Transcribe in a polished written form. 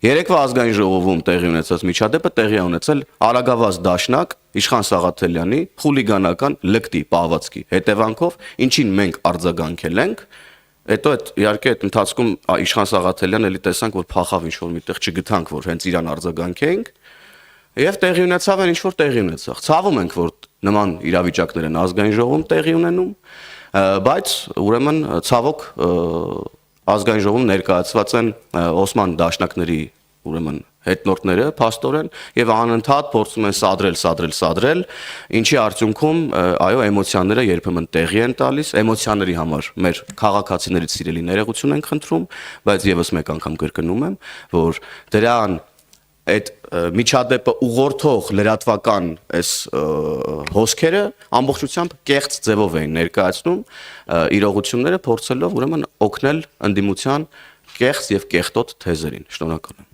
Երեկվա ազգային ժողովում տեղի ունեցած միջադեպը տեղի է ունեցել Արագավազ դաշնակ Իշխան Սաղաթելյանի խուլիգանական լկտի պահվածքի հետևանքով, ինչին մենք արձագանքել ենք, հետո իհարկե այդ ընթացքում Իշխան Սաղաթելյանը էլի տեսանք, որ փախավ ինչ-որ միտեղ չգտանք, որ հենց իրան արձագանքեինք, եւ տեղի ունեցավ այն ինչ-որ տեղի ունեցավ։ Ցավում ենք, որ նման իրավիճակներ են ազգային ժողովում տեղի ունենում, բայց ուրեմն ցավոք ազգային ժողովում ներկայացված են Օսման դաշնակների ուրեմն հետնորդները փաստորեն եւ անընդհատ փորձում են սադրել, ինչի արդյունքում այո էմոցիաները երբեմն տեղի են տալիս, էմոցիաների համար մեր քաղաքացիներից սիրելի ներողություն ենք խնդրում, բայց եւս մեկ անգամ կրկնում եմ, որ դրան այդ միջադեպը ուղղորդող լրատվական այս հոսքերը ամբողջությամբ կեղծ ձևով էին ներկայացնում իրողությունները փորձելով ուրեմն օգնել ընդդիմության կեղծ եւ կեղտոտ թեզերին։ Շնորհակալ եմ։